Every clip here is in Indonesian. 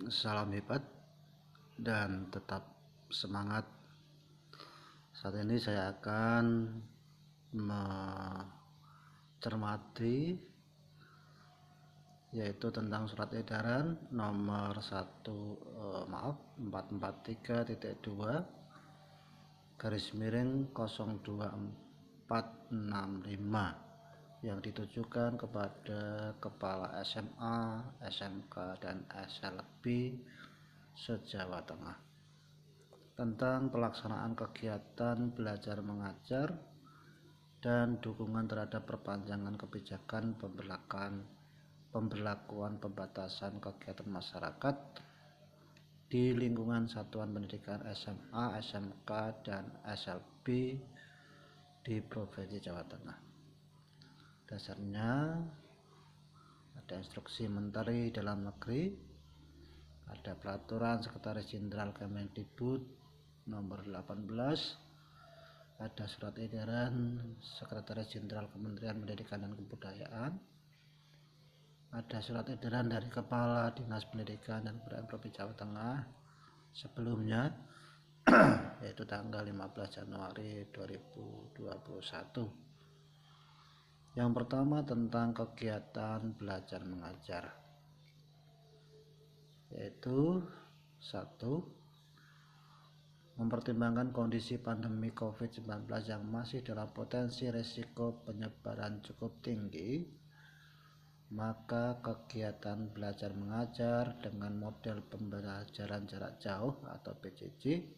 Salam hebat dan tetap semangat. Saat ini saya akan mencermati yaitu tentang surat edaran nomor 443.2 garis miring 02465 yang ditujukan kepada kepala SMA, SMK, dan SLB se-Jawa Tengah tentang pelaksanaan kegiatan belajar mengajar dan dukungan terhadap perpanjangan kebijakan pemberlakuan pembatasan kegiatan masyarakat di lingkungan satuan pendidikan SMA, SMK, dan SLB di Provinsi Jawa Tengah. Dasarnya ada instruksi Menteri Dalam Negeri, ada peraturan Sekretaris Jenderal Kemendikbud nomor 18, ada surat edaran Sekretaris Jenderal Kementerian Pendidikan dan Kebudayaan, ada surat edaran dari Kepala Dinas Pendidikan dan Kebudayaan Provinsi Jawa Tengah sebelumnya yaitu tanggal 15 Januari 2021. Yang pertama tentang kegiatan belajar mengajar, yaitu 1. Mempertimbangkan kondisi pandemi COVID-19 yang masih dalam potensi risiko penyebaran cukup tinggi, maka kegiatan belajar mengajar dengan model pembelajaran jarak jauh atau PJJ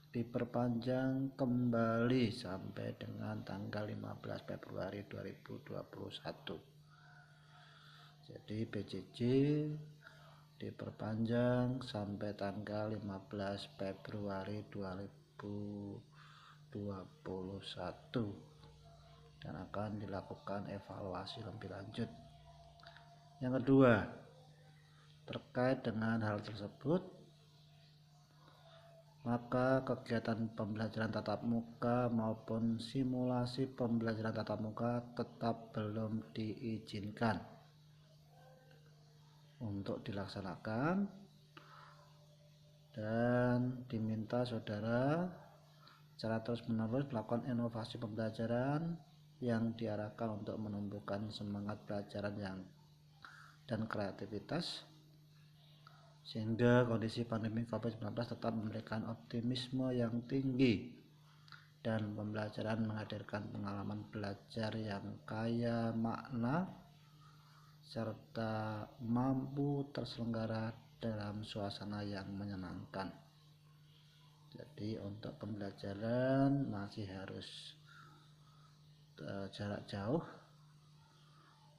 diperpanjang kembali sampai dengan tanggal 15 Februari 2021. Jadi PJJ diperpanjang sampai tanggal 15 Februari 2021 dan akan dilakukan evaluasi lebih lanjut. Yang kedua, terkait dengan hal tersebut, maka kegiatan pembelajaran tatap muka maupun simulasi pembelajaran tatap muka tetap belum diizinkan untuk dilaksanakan, dan diminta saudara secara terus-menerus melakukan inovasi pembelajaran yang diarahkan untuk menumbuhkan semangat pelajaran dan kreativitas, sehingga kondisi pandemi COVID-19 tetap memberikan optimisme yang tinggi dan pembelajaran menghadirkan pengalaman belajar yang kaya makna serta mampu terselenggara dalam suasana yang menyenangkan. Jadi untuk pembelajaran masih harus jarak jauh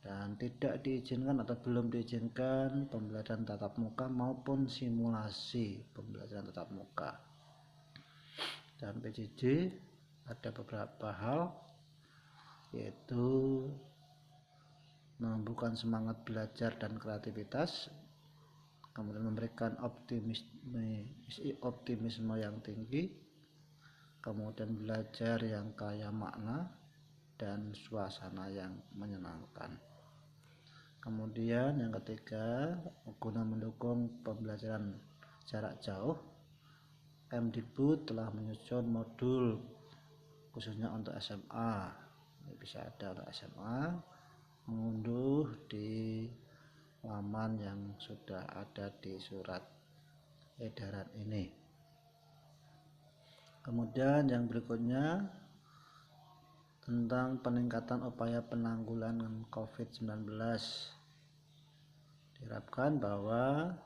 dan tidak diizinkan atau belum diizinkan pembelajaran tatap muka maupun simulasi pembelajaran tatap muka. Dan PJJ ada beberapa hal, yaitu menumbuhkan semangat belajar dan kreativitas, kemudian memberikan optimisme yang tinggi, kemudian belajar yang kaya makna dan suasana yang menyenangkan. Kemudian yang ketiga, guna mendukung pembelajaran jarak jauh, Kemdikbud telah menyusun modul khususnya untuk SMA. Bisa ada untuk SMA, mengunduh di laman yang sudah ada di surat edaran ini. Kemudian yang berikutnya tentang peningkatan upaya penanggulangan COVID-19. Diharapkan bahwa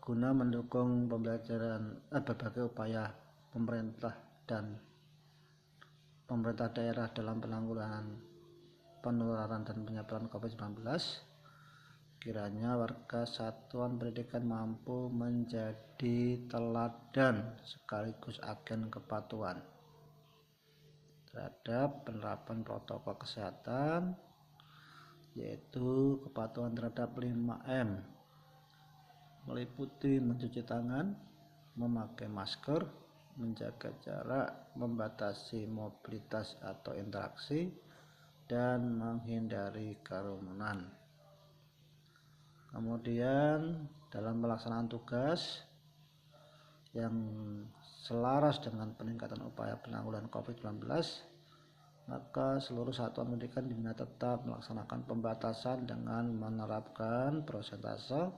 guna mendukung pembelajaran berbagai upaya pemerintah daerah dalam penanggulangan penularan dan penyebaran COVID-19, kiranya warga satuan pendidikan mampu menjadi teladan sekaligus agen kepatuhan terhadap penerapan protokol kesehatan, yaitu kepatuhan terhadap 5M, meliputi mencuci tangan, memakai masker, menjaga jarak, membatasi mobilitas atau interaksi, dan menghindari kerumunan. Kemudian dalam pelaksanaan tugas yang selaras dengan peningkatan upaya penanggulangan COVID-19, maka seluruh satuan pendidikan diminta tetap melaksanakan pembatasan dengan menerapkan persentase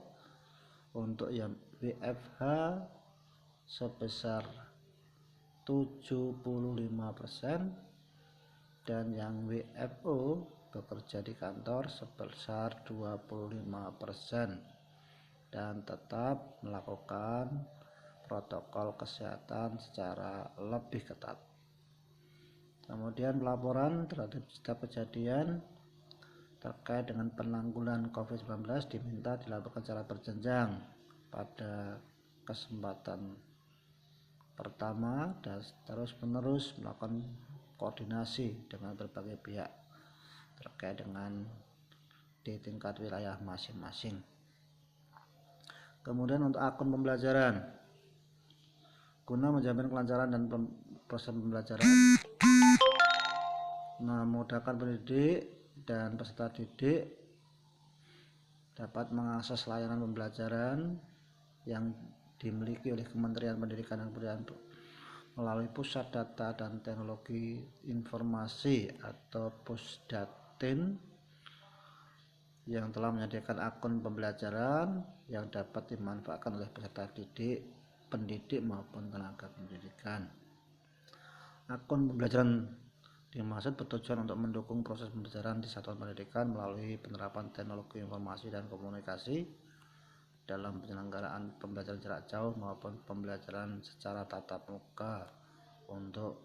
untuk yang WFH sebesar 75% dan yang WFO bekerja di kantor sebesar 25% dan tetap melakukan protokol kesehatan secara lebih ketat. Kemudian pelaporan terhadap setiap kejadian terkait dengan penanggulangan COVID-19 diminta dilakukan secara berjenjang. Pada kesempatan pertama dan terus-menerus melakukan koordinasi dengan berbagai pihak terkait dengan di tingkat wilayah masing-masing. Kemudian untuk akun pembelajaran, guna menjamin kelancaran dan proses pembelajaran, memudahkan pendidik dan peserta didik dapat mengakses layanan pembelajaran yang dimiliki oleh Kementerian Pendidikan dan Kebudayaan melalui Pusat Data dan Teknologi Informasi atau Pusdatin yang telah menyediakan akun pembelajaran yang dapat dimanfaatkan oleh peserta didik, pendidik maupun tenaga pendidikan. Akun pembelajaran dimaksud bertujuan untuk mendukung proses pembelajaran di satuan pendidikan melalui penerapan teknologi informasi dan komunikasi dalam penyelenggaraan pembelajaran jarak jauh maupun pembelajaran secara tatap muka untuk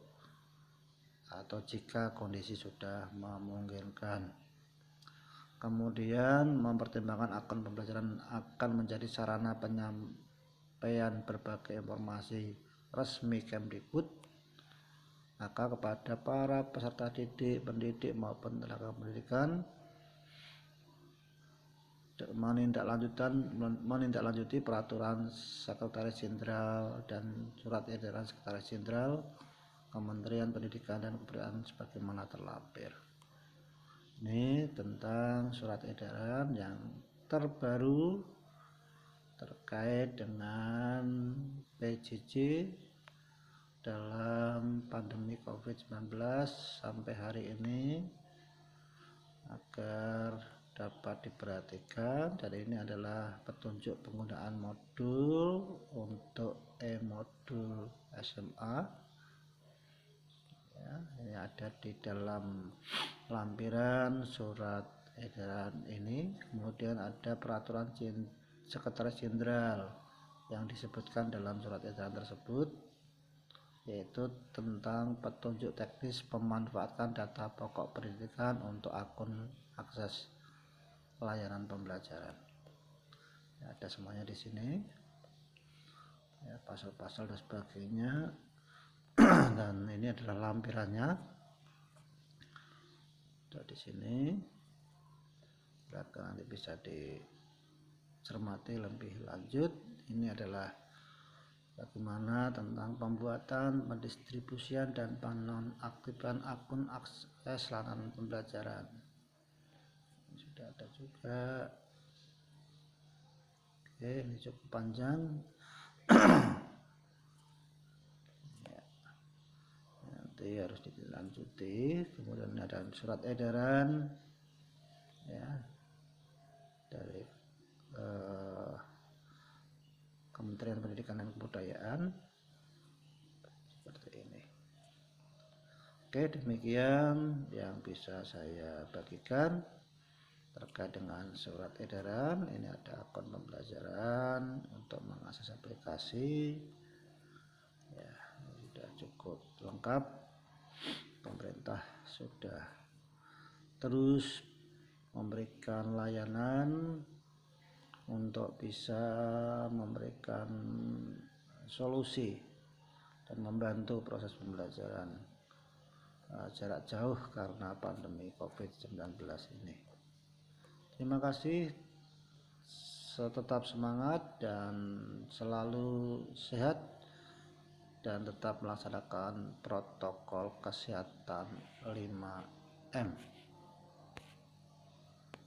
atau jika kondisi sudah memungkinkan. Kemudian mempertimbangkan akun pembelajaran akan menjadi sarana penyampaian berbagai informasi resmi Kemdikbud, maka kepada para peserta didik, pendidik maupun tenaga pendidikan menindaklanjuti peraturan Sekretaris Jenderal dan surat edaran Sekretaris Jenderal Kementerian Pendidikan dan Kebudayaan sebagaimana terlampir. Ini tentang surat edaran yang terbaru terkait dengan PJJ dalam pandemi COVID-19 sampai hari ini agar dapat diperhatikan. Dan ini adalah petunjuk penggunaan modul untuk modul SMA ya, ini ada di dalam lampiran surat edaran ini. Kemudian ada peraturan Sekretaris Jenderal yang disebutkan dalam surat edaran tersebut, yaitu tentang petunjuk teknis pemanfaatan data pokok pendidikan untuk akun akses layanan pembelajaran. Ya, ada semuanya di sini, ya, pasal-pasal dan sebagainya. Dan ini adalah lampirannya. Ada di sini. Silakan nanti bisa dicermati lebih lanjut. Ini adalah bagaimana tentang pembuatan, pendistribusian dan penonaktifan akun akses layanan pembelajaran. Sudah ada juga. Oke, ini cukup panjang. Nanti harus dilanjuti. Kemudian ada surat edaran ya dari Kementerian Pendidikan dan Kebudayaan seperti ini. Oke, demikian yang bisa saya bagikan terkait dengan surat edaran. Ini ada akun pembelajaran untuk mengakses aplikasi ya, sudah cukup lengkap. Pemerintah sudah terus memberikan layanan untuk bisa memberikan solusi dan membantu proses pembelajaran jarak jauh karena pandemi COVID-19 ini. Terima kasih, tetap semangat dan selalu sehat dan tetap melaksanakan protokol kesehatan 5M.